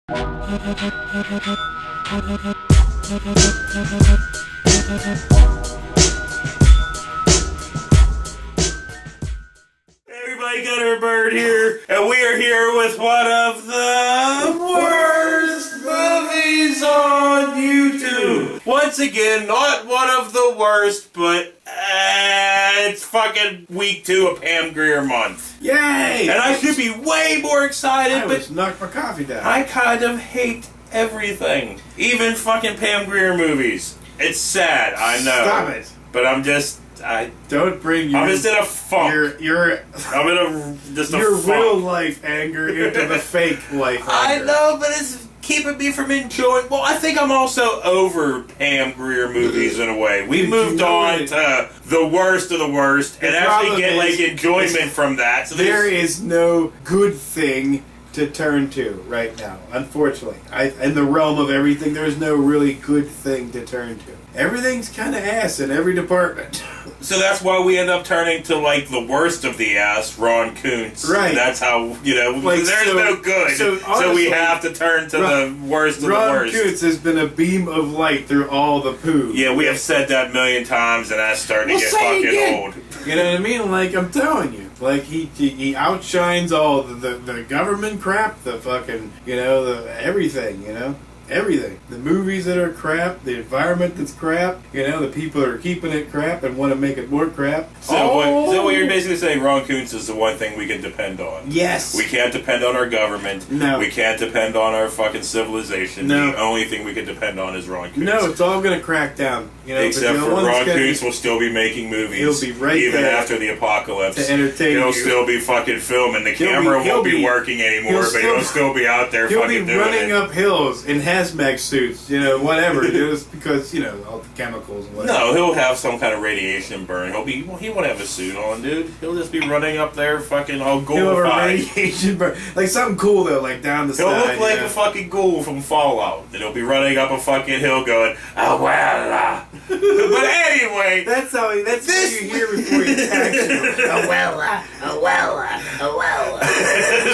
Everybody, Gunner Bird here, and we are here with one of the worst movies on YouTube. Once again, not one of the worst, but it's fucking week 2 of Pam Grier month. Yay! And I should be way more excited, I but just knocked my coffee down. I kind of hate everything. Even fucking Pam Grier movies. It's sad, I know. Stop it. But I'm just... Don't bring your... I'm just in a funk. I'm in a your funk. real life anger into the fake life anger. I know, but it's keeping me from enjoying... Well, I think I'm also over Pam Grier movies in a way. We moved on to the worst of the worst and actually get like enjoyment from that. So there is no good thing to turn to right now, unfortunately. In the realm of everything, there's no really good thing to turn to. Everything's kind of ass in every department. So that's why we end up turning to, like, the worst of the ass, Ron Kuntz. Right. That's how, you know, like, there's no good. So we have to turn to the worst of the worst. Ron Kuntz has been a beam of light through all the poo. Yeah, we have said that a million times, and that's starting to get fucking old. You know what I mean? Like, I'm telling you. Like, he outshines all the government crap, the fucking, you know, everything, you know? Everything. The movies that are crap, the environment that's crap, you know, the people that are keeping it crap and want to make it more crap. So what you're basically saying, Ron Kuntz is the one thing we can depend on. Yes. We can't depend on our government. No. We can't depend on our fucking civilization. No. The only thing we can depend on is Ron Kuntz. No, it's all going to crack down. You know, except for Ron Kuntz will still be making movies. He'll be right even there after the apocalypse. to entertain He'll you. still be fucking filming. The camera won't be working anymore, but he'll still be out there fucking doing it. He'll be running up hills in hazmat suits, you know, whatever. Just because, you know, all the chemicals and whatever. No, he'll have some kind of radiation burn. He won't have a suit on, dude. He'll just be running up there fucking all He'll have a ghoulified. radiation burn. Like something cool, though, like down the He'll side. look like a fucking ghoul from Fallout. And he'll be running up a fucking hill going, "Ah, well." But anyway, that's how you hear before he attacks you.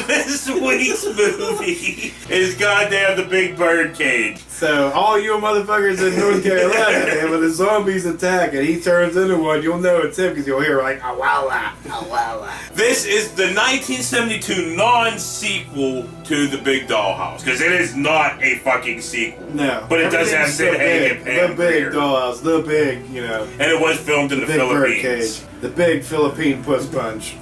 This week's movie is goddamn The Big Bird Cage. So, all you motherfuckers in North Carolina, man, when the zombies attack and he turns into one, you'll know it's him because you'll hear like, "Awala, awala." This is the 1972 non-sequel to The Big Dollhouse, because it is not a fucking sequel. No. But it does have Sid Haig and Pam The big Grier. dollhouse, the big, you know. And it was filmed in the big bird Philippines. cage. The big Philippine puss punch.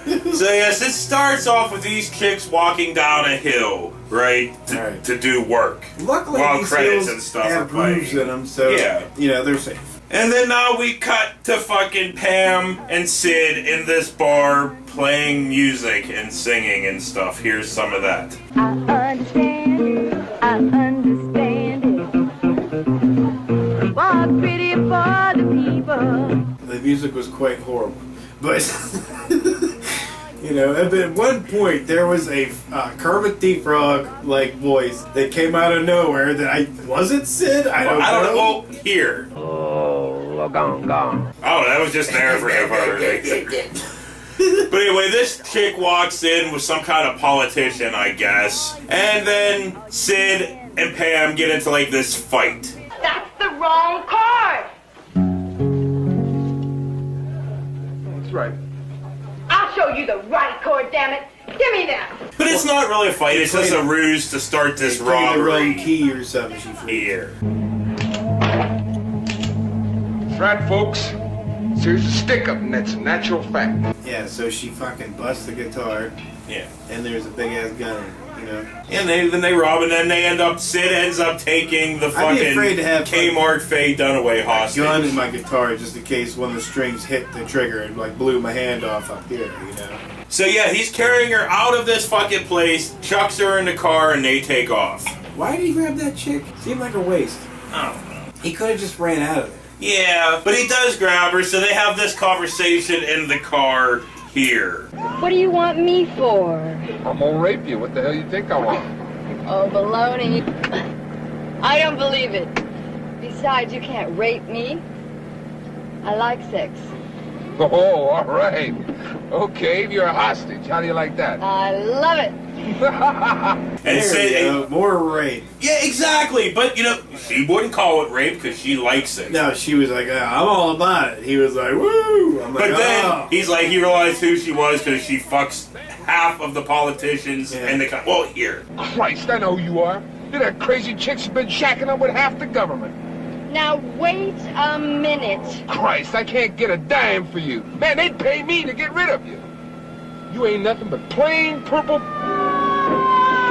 So yes, it starts off with these chicks walking down a hill, right, to do work. Luckily, while these credits hills and stuff have are playing. grooves in them, so, you know, they're safe. And then now we cut to fucking Pam and Sid in this bar playing music and singing and stuff. Here's some of that. I understand it. Walk pretty for the people. The music was quite horrible. But, you know, at one point there was a Kermit the Frog-like voice that came out of nowhere that was it Sid? I don't know. Well, here. Oh, gone. Oh, that was just there for him. But anyway, this chick walks in with some kind of politician, I guess. And then Sid and Pam get into like this fight. That's the wrong card. That's right. I'll show you the right chord, damn it. Give me that. But it's not really a fight, it's just a ruse to start this Play the wrong robbery key or something. She freaked. here. That's right, folks. Here's a stick-up, and that's a natural fact. Yeah, so she fucking busts the guitar, Yeah. and there's a big-ass gun, you know. And then they rob, and then Sid ends up taking the I'd be fucking afraid to have, Kmart Faye Dunaway hostage. Gun in my guitar just in case one of the strings hit the trigger and like blew my hand off up here, you know. So yeah, he's carrying her out of this fucking place, chucks her in the car, and they take off. Why did he grab that chick? Seemed like a waste. I don't know. He could have just ran out of there. Yeah, but he does grab her, so they have this conversation in the car here. What do you want me for? I'm gonna rape you. What the hell you think I want? Oh, baloney. I don't believe it. Besides, you can't rape me. I like sex. Oh, all right. Okay, you're a hostage. How do you like that? I love it. And Sid, more rape. yeah, exactly. But she wouldn't call it rape because she likes it. No, she was like, I'm all about it. He was like, woo. I'm like, But then he's like, he realized who she was because she fucks half of the politicians and the well, here. Christ, I know who you are. You're that crazy chick who's been shacking up with half the government. Now wait a minute. Christ, I can't get a dime for you. Man, they'd pay me to get rid of you. You ain't nothing but plain purple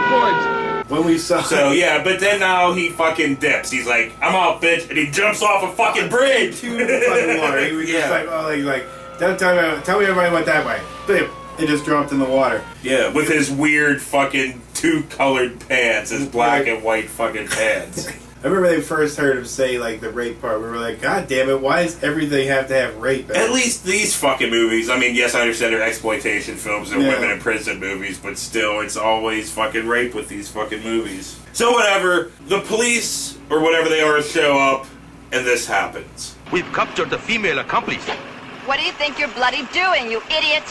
poison. When we saw So yeah, but then now he fucking dips. He's like, I'm out, bitch, and he jumps off a fucking bridge. to the fucking water, he was just like, oh, like, tell me everybody went that way. Boom. It just dropped in the water. Yeah, with his weird fucking two-colored pants, his black and white fucking pants. I remember they first heard him say, like, the rape part. We were like, God damn it, why does everything have to have rape in it? At least these fucking movies, I mean, yes, I understand they're exploitation films, they're women in prison movies, but still, it's always fucking rape with these fucking movies. So whatever, the police, or whatever they are, show up, and this happens. We've captured the female accomplice. What do you think you're bloody doing, you idiot?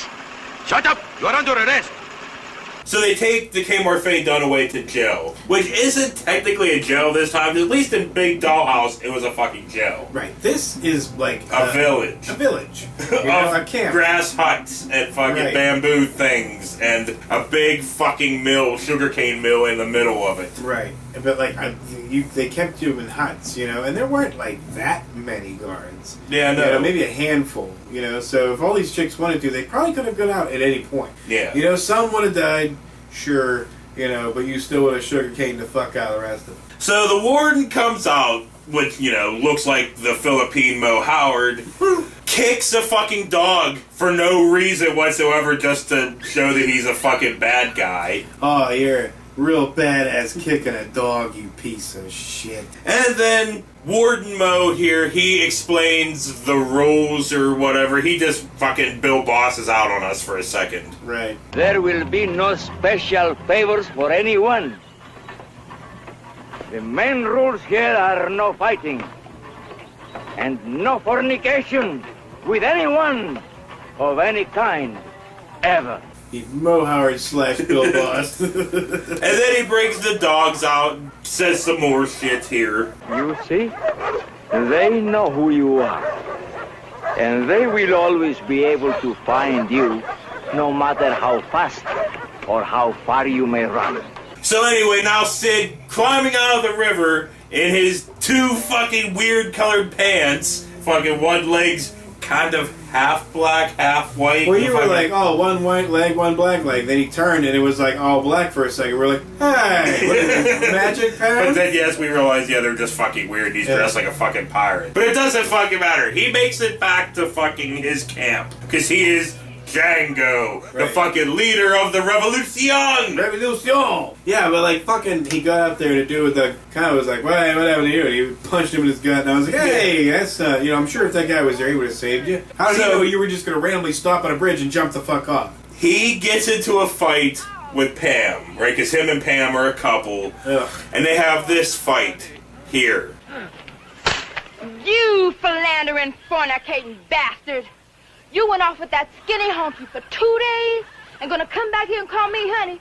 Shut up! You're under arrest! So they take the K. Morphine Dunaway to jail, which isn't technically a jail this time. At least in Big Dollhouse, it was a fucking jail. Right. This is like a village. A village. Of a camp. Grass huts and fucking bamboo things and a big fucking mill, sugarcane mill in the middle of it. Right. But like, they kept you in huts, and there weren't like that many guards. Yeah, no. Maybe a handful, So if all these chicks wanted to, they probably could have got out at any point. Yeah. Some would have died, sure, but you still would have sugarcaned the fuck out of the rest of them. So the warden comes out, which, looks like the Philippine Mo Howard, kicks a fucking dog for no reason whatsoever just to show that he's a fucking bad guy. Oh, you're a real badass kicking a dog, you piece of shit. And then Warden Mo here, he explains the rules or whatever. He just fucking Bill Bosses out on us for a second. Right. There will be no special favors for anyone. The main rules here are no fighting and no fornication with anyone of any kind, ever. He's Mo Howard / Bill Boss. And then he brings the dogs out, says some more shit here. You see, they know who you are, and they will always be able to find you, no matter how fast or how far you may run. So anyway, now Sid climbing out of the river in his two fucking weird colored pants, fucking one leg's kind of half black, half white. Well, you were like, oh, one white leg, one black leg. Then he turned and it was like all black for a second. We're like, hey, what is this, magic Pam? But then, yes, we realized, they're just fucking weird. He's dressed like a fucking pirate. But it doesn't fucking matter. He makes it back to fucking his camp. Because he is Django, the fucking leader of the Revolution! Revolution! Yeah, but like fucking, he got up there to do it. The guy was like, what happened to you? And he punched him in his gut, and I was like, hey, that's, I'm sure if that guy was there, he would have saved you. How did you know you were just going to randomly stop on a bridge and jump the fuck off? He gets into a fight with Pam, right? Because him and Pam are a couple, and they have this fight here. You philandering, fornicating bastard! You went off with that skinny honky for 2 days and gonna come back here and call me honey?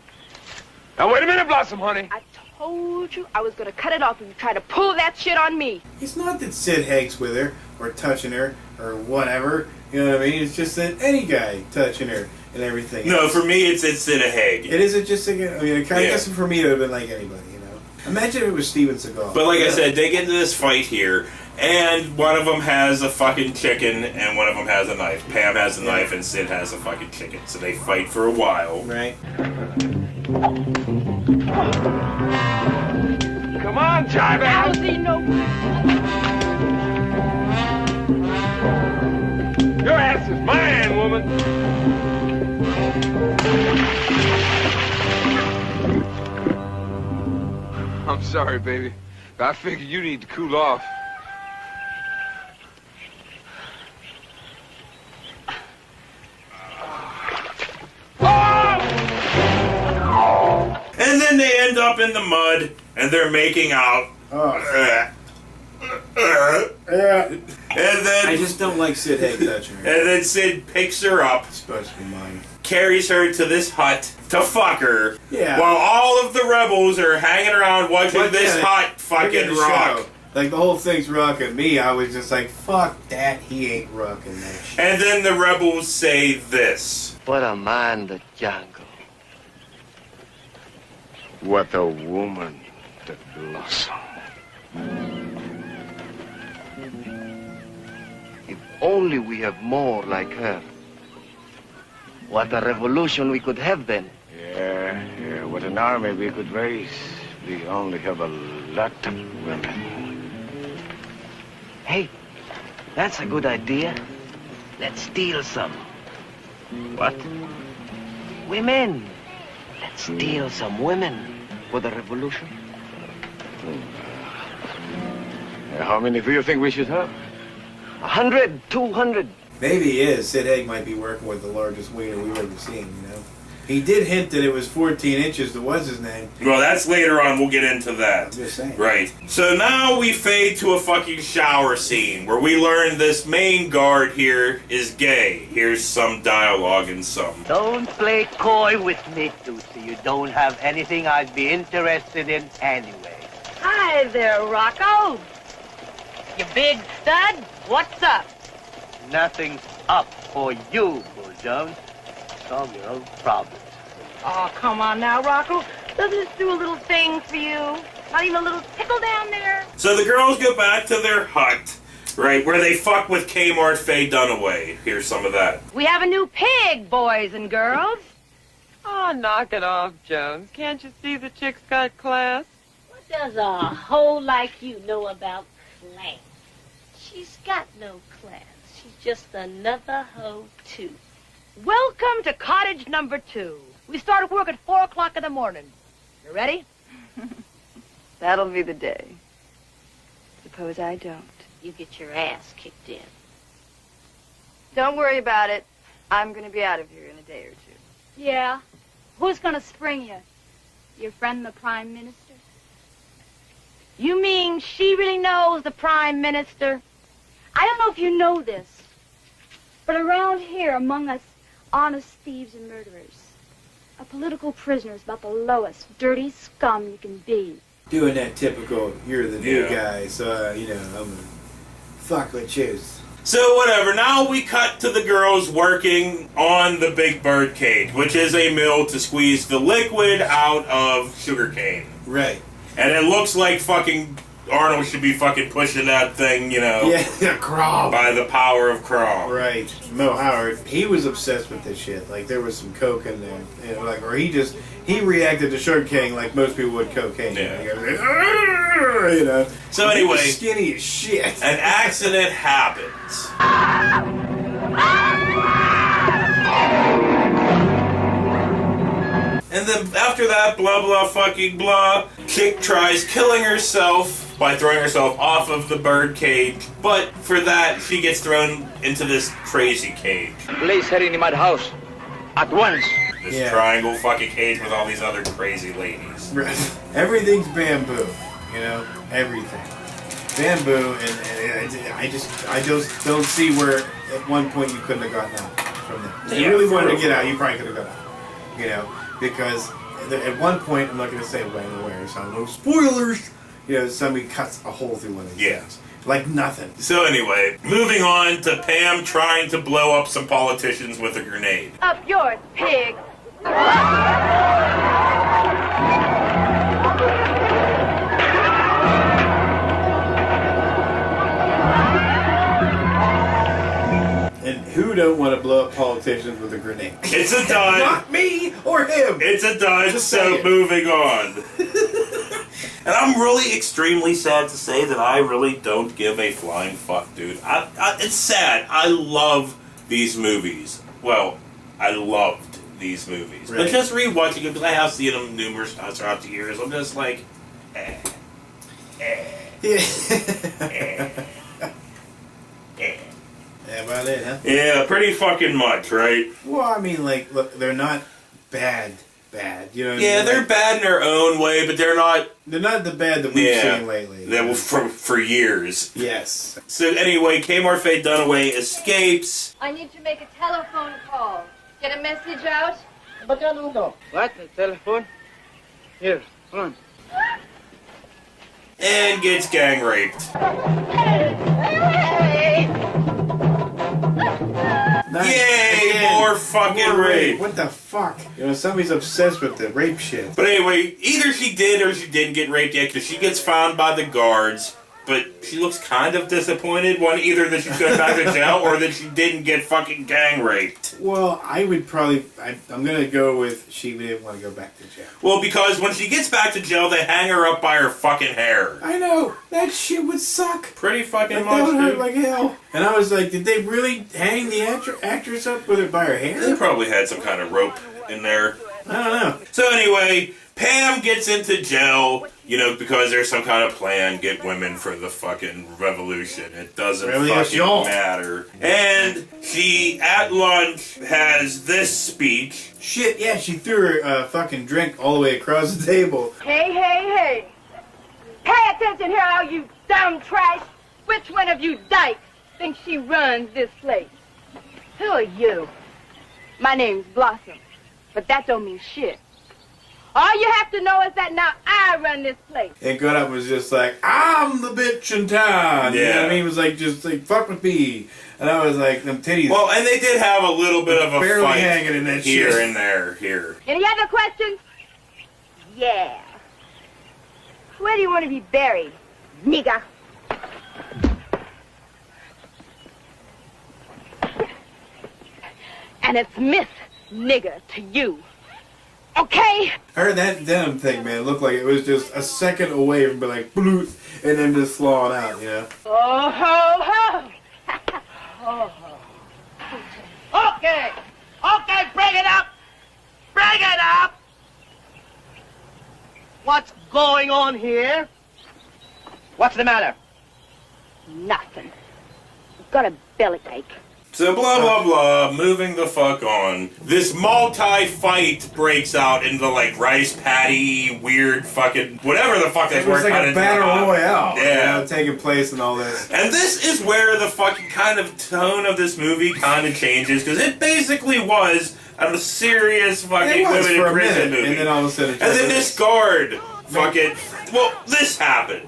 Now wait a minute, Blossom, honey. I told you I was gonna cut it off if you try to pull that shit on me. It's not that Sid hangs with her or touching her or whatever. You know what I mean? It's just that any guy touching her and everything. No, for me, it's in a Hague. It isn't just I mean, I guess for me it would have been like anybody, Imagine if it was Steven Seagal. But like I said, they get into this fight here, and one of them has a fucking chicken, and one of them has a knife. Pam has a knife, and Sid has a fucking chicken. So they fight for a while. Right. Come on, jive ass. Lousy no. Your ass is mine, woman. I'm sorry, baby, but I figure you need to cool off. And then they end up in the mud, and they're making out. Yeah. And then I just don't like Sid Haig touching her. And then Sid picks her up, It's supposed to be mine. carries her to this hut to fuck her. Yeah. While all of the rebels are hanging around watching this hut fucking rock. Show. Like, the whole thing's rocking. Me, I was just like, fuck that, he ain't rocking that shit. And then the rebels say this. What a man, the jungle. What a woman, the blossom. If only we have more like her. What a revolution we could have then. Yeah, what an army we could raise. We only have a lot of women. Hey, that's a good idea. Let's steal some. What? Women. Let's steal some women for the revolution. How many do you think we should have? 100, 200. Maybe he is. Sid Haig might be working with the largest wiener we've ever seen, you know? He did hint that it was 14 inches to what's his name. Well, that's later on. We'll get into that. I'm just saying. Right. So now we fade to a fucking shower scene where we learn this main guard here is gay. Here's some dialogue and some. Don't play coy with me, Tootsie. You don't have anything I'd be interested in anyway. Hi there, Rocco. You big stud. What's up? Nothing's up for you, Bull Jones. Solve your own problems. Oh, come on now, Rocco. Doesn't this do a little thing for you? Not even a little tickle down there? So the girls go back to their hut, right, where they fuck with Kmart Faye Dunaway. Here's some of that. We have a new pig, boys and girls. Oh, knock it off, Jones. Can't you see the chick's got class? What does a hoe like you know about class? She's got no class. She's just another hoe, too. Welcome to cottage number 2. We start at work at 4 o'clock in the morning. You ready? That'll be the day. Suppose I don't. You get your ass kicked in. Don't worry about it. I'm going to be out of here in a day or two. Yeah. Who's going to spring you? Your friend, the Prime Minister? You mean she really knows the Prime Minister? I don't know if you know this, but around here among us honest thieves and murderers, a political prisoner is about the lowest, dirty scum you can be. Doing that typical, you're the new guy, so, you know, I'm gonna fuck with you. So whatever, now we cut to the girls working on the Big Bird cage, which is a mill to squeeze the liquid out of sugarcane. Right. And it looks like fucking Arnold should be fucking pushing that thing, you know. Yeah, Crom. By the power of Crom. Right. Mo Howard, he was obsessed with this shit. Like, there was some coke in there. You know, like, or he reacted to Sugar King like most people would cocaine. Yeah. You know. So anyway, he was skinny as shit. An accident happens. And then after that, blah blah fucking blah, chick tries killing herself by throwing herself off of the bird cage, but for that she gets thrown into this crazy cage. Place her in my house. At once. This triangle fucking cage with all these other crazy ladies. Everything's bamboo, you know, everything. Bamboo, and I just don't see where at one point you couldn't have gotten out from there. If you really wanted to get out, you probably could have got out, you know, because at one point, I'm not going to say where, so no spoilers, you know, somebody cuts a hole through one of these things. Like nothing. So anyway, moving on to Pam trying to blow up some politicians with a grenade. Up yours, pig. And who don't want to blow up politicians with a grenade? It's a done. Not me or him. It's a done, so moving on. And I'm really extremely sad to say that I really don't give a flying fuck, dude. It's sad. I love these movies. Well, I loved these movies. Right. But just rewatching them, because I have seen them numerous times throughout the years, I'm just like, Yeah, about it, huh? Yeah, pretty fucking much, right? Well, I mean, like, look, they're not bad, you know what I Yeah, mean? they're like, bad in their own way, but they're not the bad that we've seen lately. That was for years. Yes. So anyway, Kmart Faye Dunaway escapes. I need to make a telephone call. Get a message out? What? The telephone? Here, come on. And gets gang raped. Yay! More fucking rape. What the fuck? You know, somebody's obsessed with the rape shit. But anyway, either she did or she didn't get raped yet, because she gets found by the guards. But she looks kind of disappointed. One, either that she's going back to jail or that she didn't get fucking gang raped. Well, I would probably... I'm going to go with she didn't want to go back to jail. Well, because when she gets back to jail, they hang her up by her fucking hair. I know. That shit would suck. Pretty fucking That much, would hurt dude. like hell. And I was like, did they really hang the actress up with it by her hair? They probably had some kind of rope in there. I don't know. So anyway, Pam gets into jail, you know, because there's some kind of plan, get women for the fucking revolution. It doesn't fucking matter. And she, at lunch, has this speech. Shit, yeah, she threw her fucking drink all the way across the table. Hey, hey, hey. Pay attention here, all you dumb trash. Which one of you dykes thinks she runs this place? Who are you? My name's Blossom, but that don't mean shit. All you have to know is that now I run this place. And got up and was just like, I'm the bitch in town. Yeah. You know what I mean? It was like, just like, fuck with me. And I was like, them titties. Well, and they did have a little bit of a barely fight hanging in that here shit. and there, here. Any other questions? Yeah. Where do you want to be buried, nigga? And it's Miss Nigger to you. Okay? I heard that denim thing, man. It looked like it was just a second away from being like, bloop, and then just slawing out, you know? Oh, ho, ho. Oh, ho. Okay! Okay, bring it up! Bring it up! What's going on here? What's the matter? Nothing. I've got a bellyache. So blah blah blah, moving the fuck on. This multi-fight breaks out in the like rice patty, weird fucking whatever the fuck they It was were. like a battle royale. Yeah. You know, taking place and all this. And this is where the fucking kind of tone of this movie kind of changes, because it basically was a serious fucking It was women for in a prison minute, movie. and then all of a sudden, And then this guard fucking, well, this happened.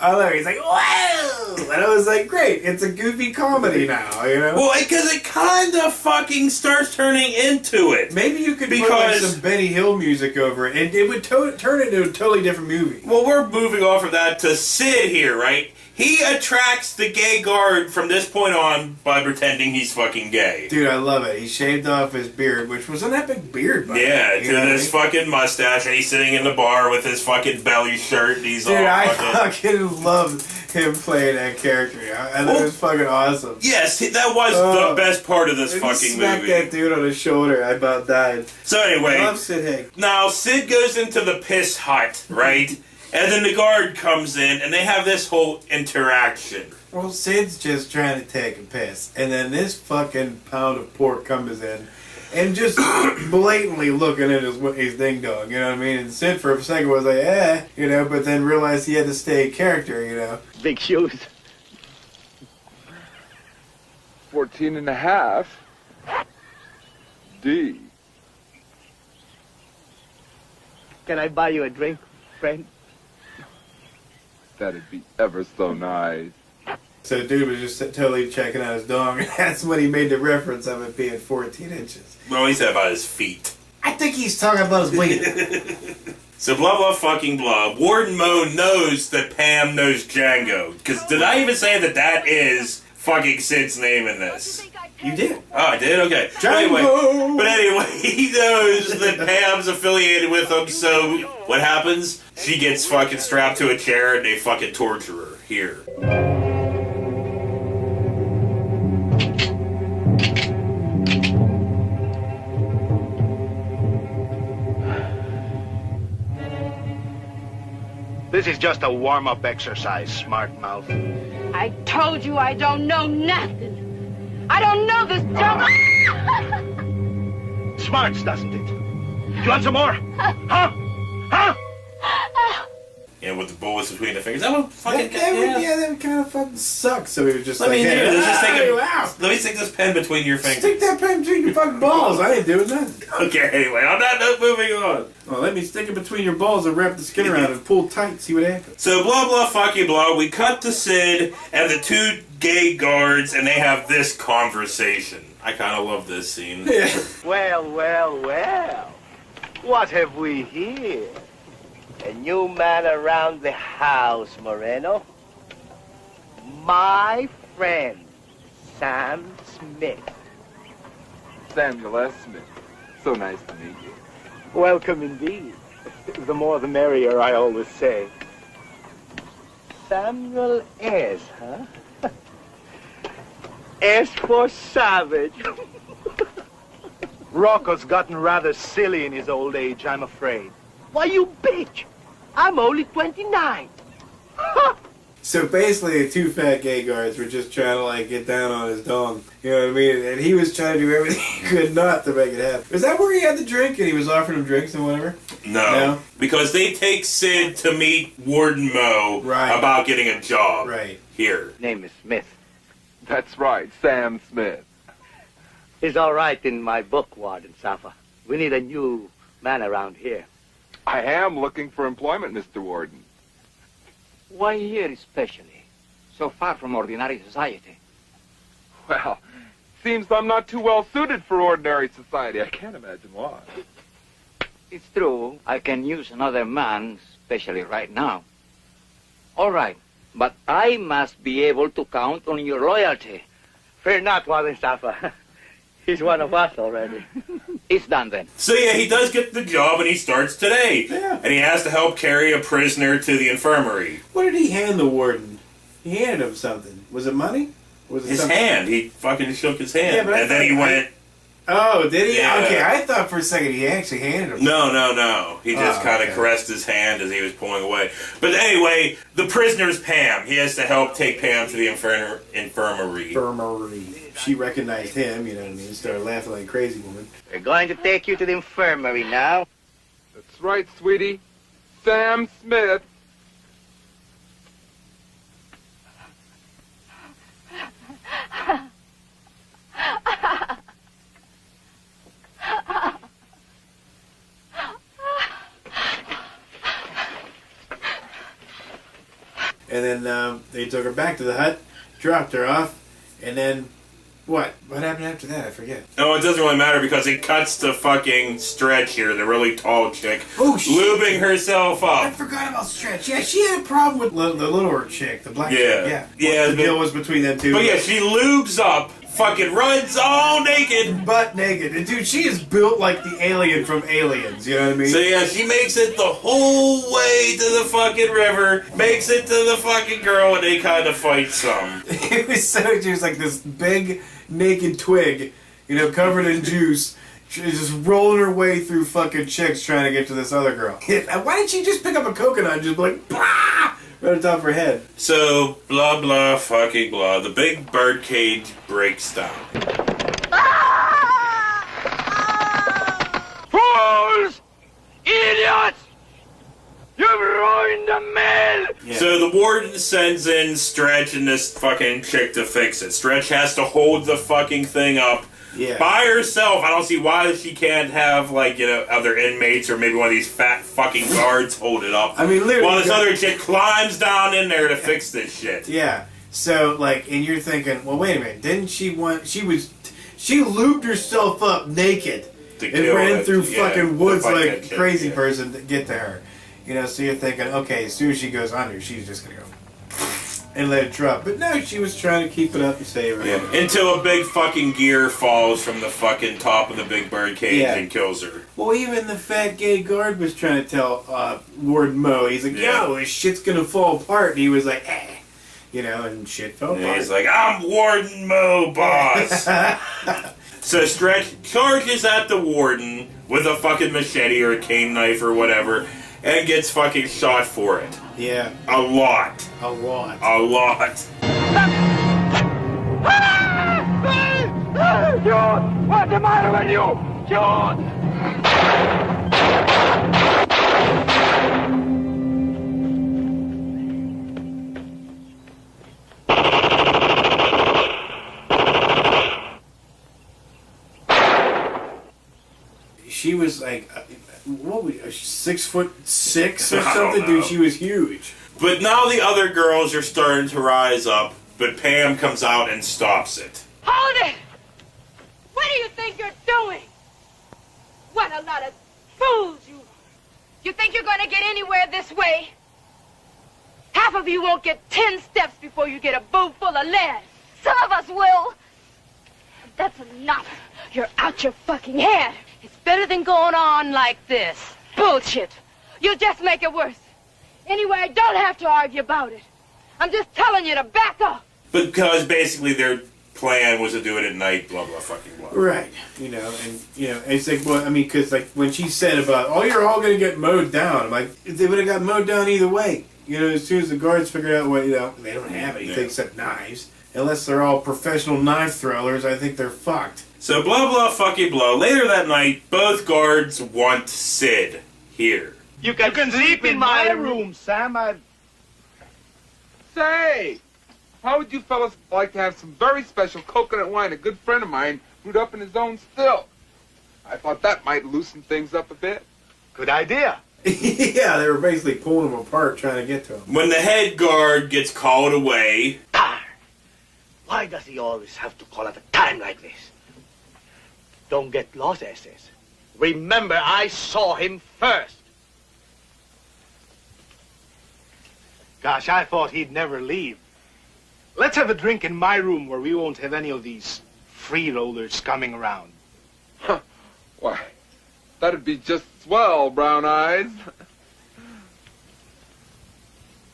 I love it. He's like, whoa! And I was like, great, it's a goofy comedy now, you know? Well, because it kind of fucking starts turning into it. Maybe you could put like some Benny Hill music over it, and it would turn into a totally different movie. Well, we're moving off of that to Sid here, right? He attracts the gay guard from this point on by pretending he's fucking gay. Dude, I love it. He shaved off his beard, which was an epic beard, by Yeah, the way, to this fucking mustache, and he's sitting in the bar with his fucking belly shirt, and he's Dude, all I fucking... fucking loved him playing that character. I thought it was fucking awesome. Yes, that was the best part of this fucking smacked movie. that dude on the shoulder. I about died. So anyway, I love Sid Haig. now Sid goes into the piss hut, right? And then the guard comes in, and they have this whole interaction. Well, Sid's just trying to take a piss, and then this fucking pound of pork comes in, and just blatantly looking at his ding dong, you know what I mean? And Sid for a second was like, eh, you know, but then realized he had to stay in character, you know? Big shoes. 14 and a half. D. Can I buy you a drink, friend? That'd be ever so nice. So the dude was just totally checking out his dong, and that's when he made the reference of it being 14 inches. Well, he said about his feet. I think he's talking about his weight. So blah blah fucking blah. Warden Moe knows that Pam knows Django. Because did I even say that is fucking Sid's name in this? You did. Oh, I did? Okay. Django! But anyway, he knows that Pam's affiliated with him, so what happens? She gets fucking strapped to a chair and they fucking torture her. Here. This is just a warm-up exercise, smart mouth. I told you I don't know nothing. I don't know this jungle. Smarts, doesn't it? You want some more? Huh? Huh? You know, with the bullets between the fingers. That would fucking that would kind of fucking suck. So he was just let me let me stick this pen between your fingers. Stick that pen between your fucking balls. I ain't doing nothing. Okay, anyway, on that note, moving on. Well, let me stick it between your balls and wrap the skin around and pull tight, see what happens. So, blah, blah, fucking blah. We cut to Sid and the two gay guards, and they have this conversation. I kind of love this scene. Yeah. Well, well, well. What have we here? A new man around the house, Moreno. My friend, Sam Smith. Samuel S. Smith. So nice to meet you. Welcome indeed. The more the merrier, I always say. Samuel S., huh? S for savage. Rocco's gotten rather silly in his old age, I'm afraid. Why, you bitch! I'm only 29. So basically, the two fat gay guards were just trying to, like, get down on his dong. You know what I mean? And he was trying to do everything he could not to make it happen. Was that where he had the drink and he was offering him drinks and whatever? No. Because they take Sid to meet Warden Moe about getting a job. Here. Name is Smith. That's right, Sam Smith. He's all right in my book, Warden Safa. We need a new man around here. I am looking for employment, Mr. Warden. Why here especially? So far from ordinary society. Well, seems I'm not too well suited for ordinary society. I can't imagine why. It's true, I can use another man, especially right now. All right, but I must be able to count on your loyalty. Fear not, Warden Safa. He's one of us already. It's done then. So yeah, he does get the job and he starts today. Yeah. And he has to help carry a prisoner to the infirmary. What did he hand the warden? He handed him something. Was it money? Was it His something? hand. He fucking shook his hand. Yeah, but and then he went... Oh, did he? Yeah. Okay, I thought for a second he actually handed him. No. He just kind of caressed his hand as he was pulling away. But anyway, the prisoner's Pam. He has to help take Pam to the infirmary. Infirmary. She recognized him, you know what I mean? Started laughing like a crazy woman. We're going to take you to the infirmary now. That's right, sweetie. Sam Smith. And then they took her back to the hut, dropped her off, and then what? What happened after that? I forget. Oh, it doesn't really matter because it cuts to fucking Stretch here, the really tall chick, lubing herself up. I forgot about Stretch. Yeah, she had a problem with the littler chick, the black chick. Yeah. The deal was between them two. But yeah, she lubes up, fucking runs all naked. Butt naked. And dude, she is built like the alien from Aliens, you know what I mean? So yeah, she makes it the whole way to the fucking river, makes it to the fucking girl, and they kind of fight some. It was so, she was like this big, naked twig, you know, covered in juice. She's just rolling her way through fucking chicks trying to get to this other girl. Why didn't she just pick up a coconut and just be like, bah! Right on top of her head. So, blah, blah, fucking blah. The big bird cage breaks down. Fools! Idiots! You've ruined the mill! Yeah. So the warden sends in Stretch and this fucking chick to fix it. Stretch has to hold the fucking thing up by herself. I don't see why she can't have, like, you know, other inmates or maybe one of these fat fucking guards hold it up. I mean, literally. While this other chick climbs down in there to fix this shit. Yeah. So, like, and you're thinking, well, wait a minute. Didn't she want... She lubed herself up naked and ran through fucking woods like a crazy person to get to her. You know, so you're thinking, okay, as soon as she goes under, she's just going to go and let it drop. But no, she was trying to keep it up and save her. Yeah. Until a big fucking gear falls from the fucking top of the big bird cage and kills her. Well, even the fat gay guard was trying to tell Warden Moe, he's like, yo, this shit's going to fall apart. And he was like, eh. You know, and shit fell apart. He's like, I'm Warden Moe, boss. So Stretch charges at the warden with a fucking machete or a cane knife or whatever, and gets fucking shot for it. Yeah. A lot. A lot. A lot. John! What's the matter with you? John! 6'6" or something? Dude, she was huge. But now the other girls are starting to rise up, but Pam comes out and stops it. Hold it! What do you think you're doing? What a lot of fools you are. You think you're going to get anywhere this way? Half of you won't get 10 steps before you get a boot full of lead. Some of us will. But that's enough. You're out your fucking head. It's better than going on like this. Bullshit. You'll just make it worse. Anyway, I don't have to argue about it. I'm just telling you to back up. Because basically their plan was to do it at night, blah, blah, fucking blah. Right. You know, and it's like, well, I mean, because, like, when she said about, oh, you're all going to get mowed down, I'm like, they would have got mowed down either way. You know, as soon as the guards figured out what, they don't have anything except knives. Unless they're all professional knife throwers, I think they're fucked. So blah, blah, fucking blah. Later that night, both guards want Sid here. You can sleep in my room, Sam. Say, how would you fellas like to have some very special coconut wine? A good friend of mine brewed up in his own still. I thought that might loosen things up a bit. Good idea. Yeah, they were basically pulling them apart trying to get to him. When the head guard gets called away... Why does he always have to call at a time like this? Don't get lost, SS. Remember, I saw him first. Gosh, I thought he'd never leave. Let's have a drink in my room where we won't have any of these freeloaders coming around. Huh. Why, that'd be just swell, Brown Eyes.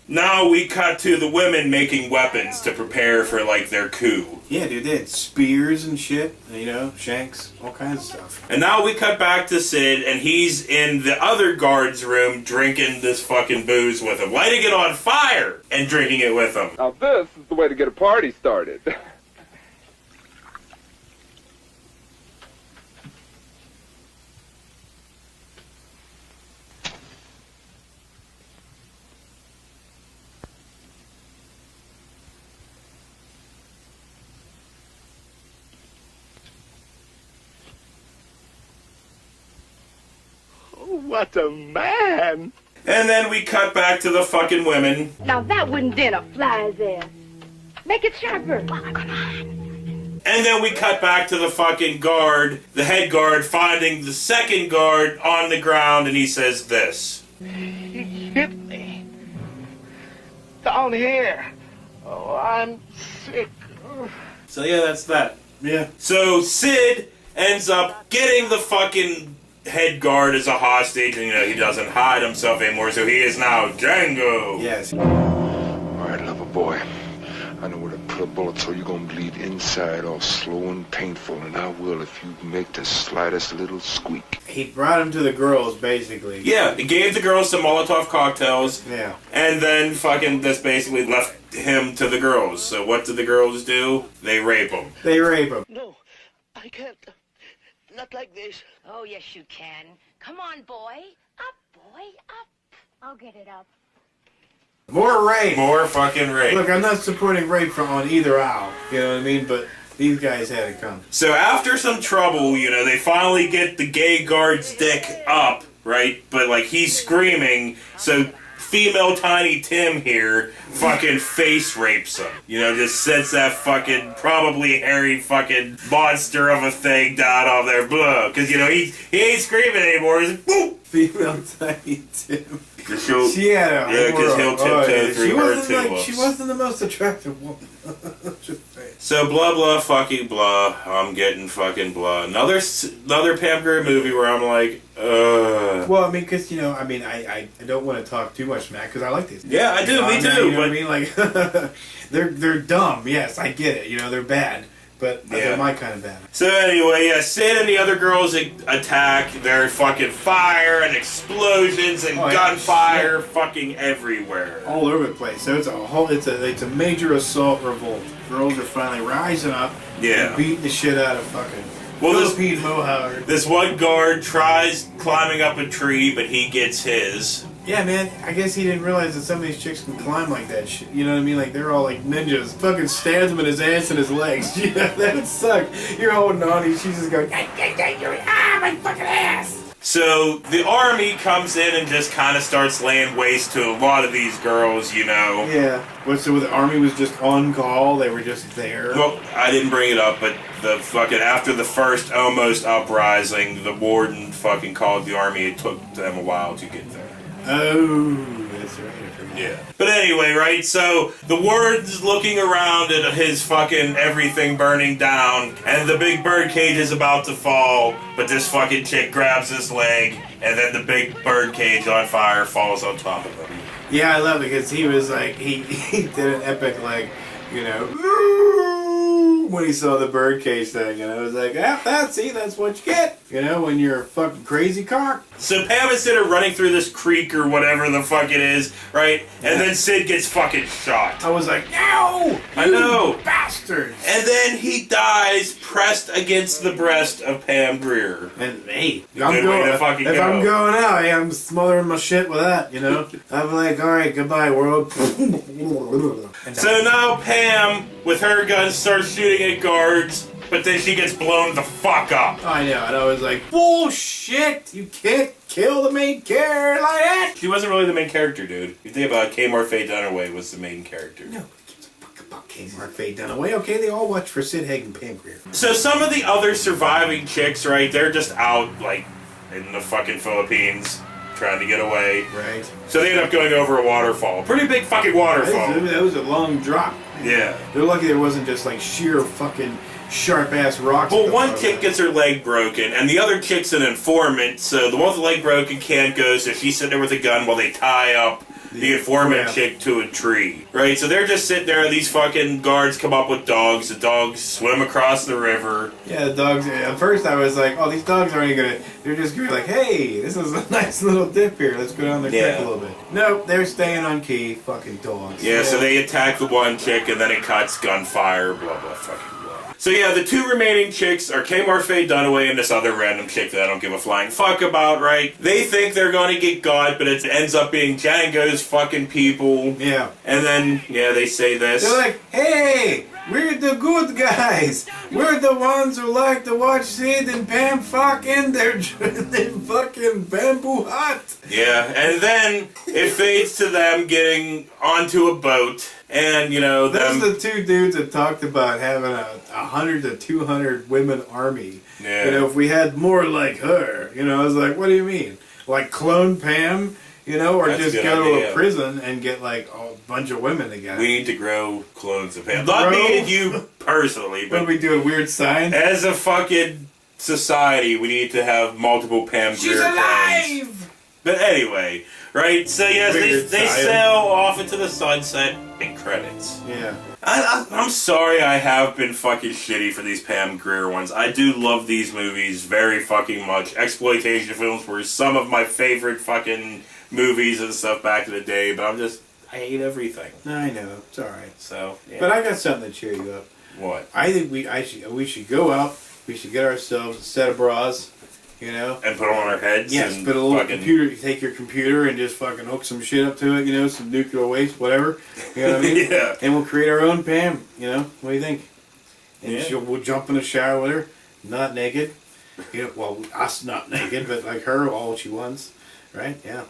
Now we cut to the women making weapons to prepare for, like, their coup. Yeah, dude, they had spears and shit, shanks, all kinds of stuff. And now we cut back to Sid, and he's in the other guard's room drinking this fucking booze with him, lighting it on fire and drinking it with him. Now this is the way to get a party started. What a man! And then we cut back to the fucking women. Now that wouldn't dent a fly's ass. Make it sharper. And then we cut back to the fucking guard, the head guard, finding the second guard on the ground, and he says this. He hit me. Down here. Oh, I'm sick. So yeah, that's that. Yeah. So Sid ends up getting the fucking head guard as a hostage, and he doesn't hide himself anymore, so he is now Django. Yes. All right, lover boy. I know where to put a bullet, so you're gonna bleed inside, all slow and painful, and I will if you make the slightest little squeak. He brought him to the girls, basically. Yeah, he gave the girls some Molotov cocktails. Yeah. And then fucking this basically left him to the girls. So what do the girls do? They rape him. They rape him. No, I can't. Not like this. Oh, yes, you can. Come on, boy. Up, boy, up. I'll get it up. More rape. More fucking rape. Look, I'm not supporting rape on either aisle. You know what I mean? But these guys had it coming. So after some trouble, they finally get the gay guard's dick up, right? But, like, he's screaming, so female Tiny Tim here fucking face rapes him. Just sets that fucking probably hairy fucking monster of a thing down on their blow. Because, he ain't screaming anymore. He's like, boom! Female Tiny Tim. She had a because he'll tiptoe through her tulips. She wasn't the most attractive woman. So blah blah fucking blah. I'm getting fucking blah. Another Pam Grier movie where I'm like, Well, I mean, because I don't want to talk too much, Matt, because I like these. Yeah, I do. Me too. You know what I mean? Like, they're dumb. Yes, I get it. They're bad. But they're my kind of bad. So anyway, yeah, Sid and the other girls attack. There's fucking fire and explosions and gunfire fucking everywhere. All over the place. So it's a major assault revolt. Girls are finally rising up and beating the shit out of fucking Philippine Mohawk. This one guard tries climbing up a tree, but he gets his. Yeah, man, I guess he didn't realize that some of these chicks can climb like that shit. You know what I mean? Like, they're all like ninjas. Fucking stabs him in his ass and his legs. That would suck. You're holding on and she's just going, my fucking ass. So the army comes in and just kind of starts laying waste to a lot of these girls, you know. Yeah. What? So the army was just on call? They were just there? Well, I didn't bring it up, but the fucking after the first almost uprising, the warden fucking called the army. It took them a while to get there. Oh, that's right. Yeah. But anyway, right, so the warden's looking around at his fucking everything burning down, and the big bird cage is about to fall, but this fucking chick grabs his leg, and then the big bird cage on fire falls on top of him. Yeah, I love it because he was like, he did an epic, like, you know, when he saw the birdcage thing, and I was like, that's what you get, you know, when you're a fucking crazy cock. So Pam is there running through this creek or whatever the fuck it is, right? And then Sid gets fucking shot. I was like, no! I know! Bastards! And then he dies pressed against the breast of Pam Grier. And hey, if I'm going out, hey, I'm smothering my shit with that, you know? I'm like, alright, goodbye, world. So now Pam, with her gun, starts shooting at guards, but then she gets blown the fuck up. I know, and I was like, bullshit! You can't kill the main character like that! She wasn't really the main character, dude. You think about Kmart Faye Dunaway was the main character. No, who gives a fuck about Kmart Faye Dunaway? Okay, they all watch for Sid Haig and Pam Grier. So some of the other surviving chicks, right, they're just out, like, in the fucking Philippines, trying to get away. Right. So they end up going over a waterfall. Pretty big fucking waterfall. That was a long drop. Yeah. They're lucky there wasn't just like sheer fucking sharp-ass rocks. Well, one chick gets her leg broken, and the other chick's an informant, so the one with the leg broken can't go, so she's sitting there with a gun while they tie up the informant chick to a tree. Right? So they're just sitting there, and these fucking guards come up with dogs. The dogs swim across the river. Yeah, the dogs, at first I was like, oh, these dogs aren't gonna, they're just gonna be like, hey, this is a nice little dip here, let's go down the creek a little bit. Nope, they're staying on key, fucking dogs. Yeah, so they attack the one chick, and then it cuts, gunfire, blah, blah, fucking. So yeah, the two remaining chicks are Kmart Faye Dunaway and this other random chick that I don't give a flying fuck about, right? They think they're gonna get got, but it ends up being Django's fucking people. Yeah. And then, yeah, they say this. They're like, hey, we're the good guys. We're the ones who like to watch Sid and Pam fucking their fucking bamboo hut. Yeah, and then it fades to them getting onto a boat. And, you know, those are the two dudes that talked about having a 100 to 200 women army. Yeah. You know, if we had more like her, you know, I was like, what do you mean? Like clone Pam, you know, or That's just go to a prison and get like a bunch of women together. We need to grow clones of Pam. Not me and you personally, but what, we doing weird signs? As a fucking society, we need to have multiple Pam Grier She's alive! clones. But anyway, right? So yes, they sail off into the sunset and credits. Yeah. I'm sorry I have been fucking shitty for these Pam Grier ones. I do love these movies very fucking much. Exploitation films were some of my favorite fucking movies and stuff back in the day, but I hate everything. I know, it's alright. So, yeah. But I got something to cheer you up. What? I think we should go out, we should get ourselves a set of bras. You know? And put them on our heads? Yes, and put a little fucking... computer, take your computer and just fucking hook some shit up to it, you know, some nuclear waste, whatever. You know what I mean? Yeah. And we'll create our own Pam, you know? What do you think? And yeah. we'll jump in the shower with her, not naked. You know, well, us not naked, but like her, all she wants. Right? Yeah.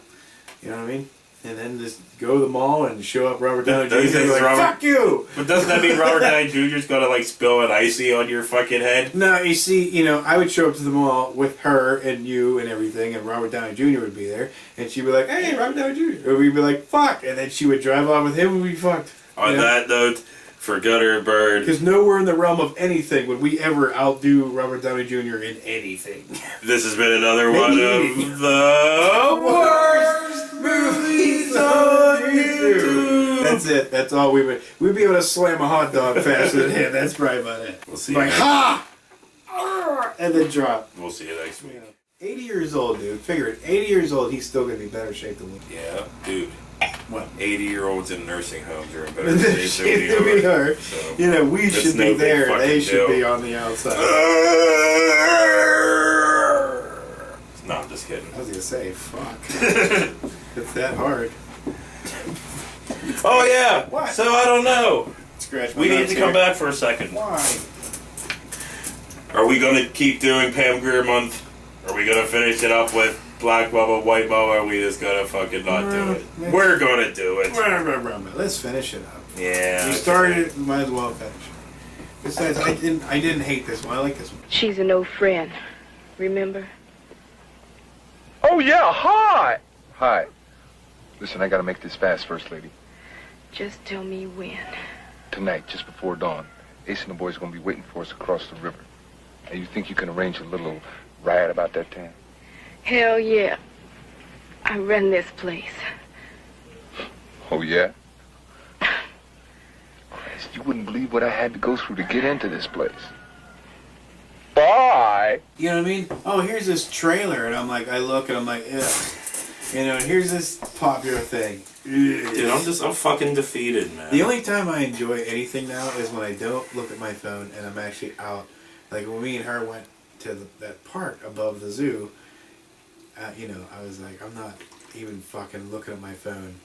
You know what I mean? And then just go to the mall and show up Robert Downey Jr. and like, fuck you! But doesn't that mean Robert Downey Jr.'s gonna like spill an icy on your fucking head? No, you see, you know, I would show up to the mall with her and you and everything, and Robert Downey Jr. would be there, and she'd be like, hey, Robert Downey Jr. Or we'd be like, fuck! And then she would drive off with him and we'd be fucked. On that note, for Gutter Bird. Because nowhere in the realm of anything would we ever outdo Robert Downey Jr. in anything. This has been another one of the worst movies on YouTube. That's it. That's all we would. We'd be able to slam a hot dog faster than him. That's probably about it. We'll see. Like, ha! And then drop. We'll see you next week. 80 years old, dude. Figure it. 80 years old, he's still going to be better shape than me. Yeah, dude. What? 80-years in nursing homes are in better shape than we are. So you know, we should be there. They should be on the outside. No, I'm just kidding. I was going to say, fuck. It's that hard. Oh, yeah. What? So, I don't know. Scratch my We need nuts to come here. back for a second. Why? Are we going to keep doing Pam Grier month? Are we gonna finish it up with Black Bubba, White Bubba, or are we just gonna fucking not do it? We're gonna do it. Let's finish it up. Yeah. You started it, might as well finish it. Besides, I didn't hate this one. I like this one. She's an old friend. Remember? Oh, yeah, hi! Hi. Listen, I gotta make this fast, First Lady. Just tell me when. Tonight, just before dawn, Ace and the boys are gonna be waiting for us across the river. And you think you can arrange a little riot about that time? Hell yeah. I run this place. Oh, yeah? Christ, you wouldn't believe what I had to go through to get into this place. Bye! You know what I mean? Oh, here's this trailer, and I'm like, I look, and I'm like, ugh. You know, and here's this popular thing. Dude, I'm fucking defeated, man. The only time I enjoy anything now is when I don't look at my phone and I'm actually out. Like when me and her went to that park above the zoo, you know, I was like, I'm not even fucking looking at my phone.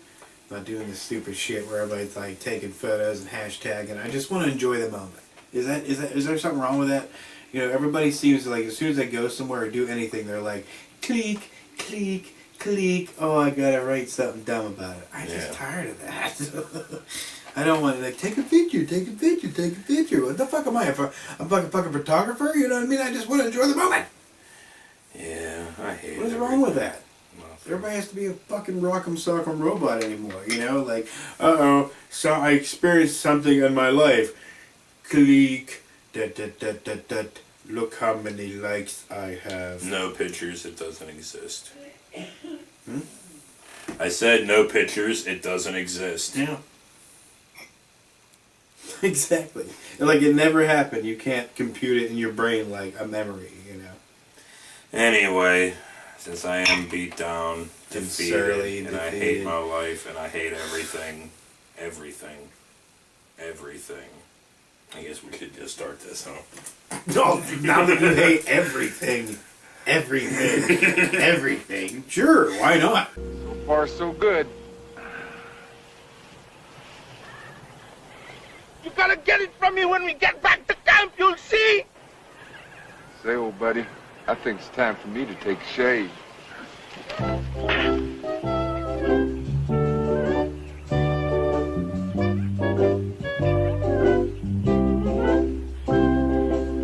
I'm not doing this stupid shit where everybody's like taking photos and hashtagging. I just want to enjoy the moment. Is there something wrong with that? You know, everybody seems like as soon as they go somewhere or do anything, they're like, click, click, click. Oh, I gotta write something dumb about it. I'm just tired of that. I don't want to like take a picture, take a picture, take a picture. What the fuck am I? I'm a fucking photographer. You know what I mean? I just want to enjoy the moment. Yeah, I hate it. What's wrong with that? Everybody has to be a fucking rock'em sock'em robot anymore. You know, like, so I experienced something in my life. Click. Look how many likes I have. No pictures, it doesn't exist. I said no pictures, it doesn't exist. Yeah. Exactly. Like it never happened. You can't compute it in your brain like a memory, you know. Anyway, since I am beat down, defeated, and I hate my life, and I hate everything. I guess we should just start this, huh? No, now that you hate everything. Everything. Sure, why not? So far, so good. You gotta get it from me when we get back to camp, you'll see! Say, old buddy, I think it's time for me to take a shave.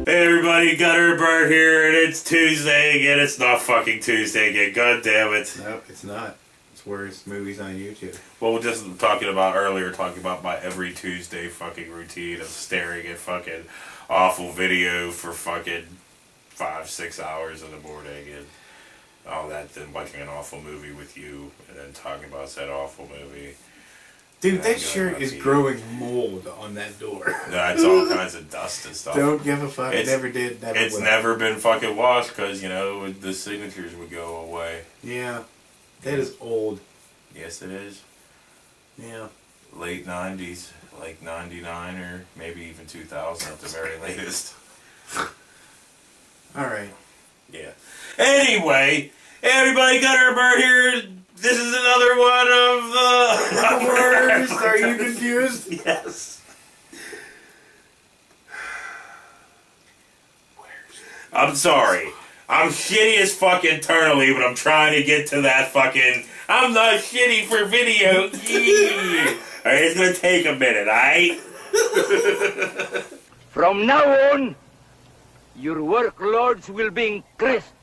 Hey everybody, Gutter Bird here, and it's Tuesday again. It's not fucking Tuesday again, god damn it. No, it's not. It's worst movies on YouTube. Well, we're just talking about my every Tuesday fucking routine of staring at fucking awful video for fucking 5-6 hours in the morning and all that, then watching an awful movie with you, and then talking about said awful movie. Dude, that shirt is growing mold on that door. No, it's all kinds of dust and stuff. Don't give a fuck. It never did. Never It's will. never been fucking washed because, you know, the signatures would go away. Yeah. That is old. Yes, it is. Yeah. Late 90s. Like 99 or maybe even 2000 at the very latest. Alright. Yeah. Anyway, everybody, Gutter Bird here. This is another one of the worst. Are you confused? Yes. I'm sorry. I'm shitty as fuck internally, but I'm trying to get to that fucking... I'm not shitty for video. Alright, it's gonna take a minute, alright? From now on, your workloads will be increased.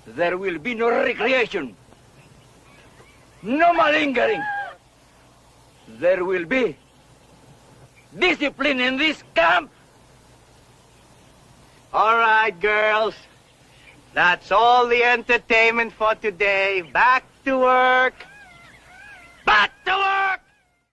There will be no recreation, no malingering. There will be discipline in this camp. All right, girls. That's all the entertainment for today. Back to work. Back to work!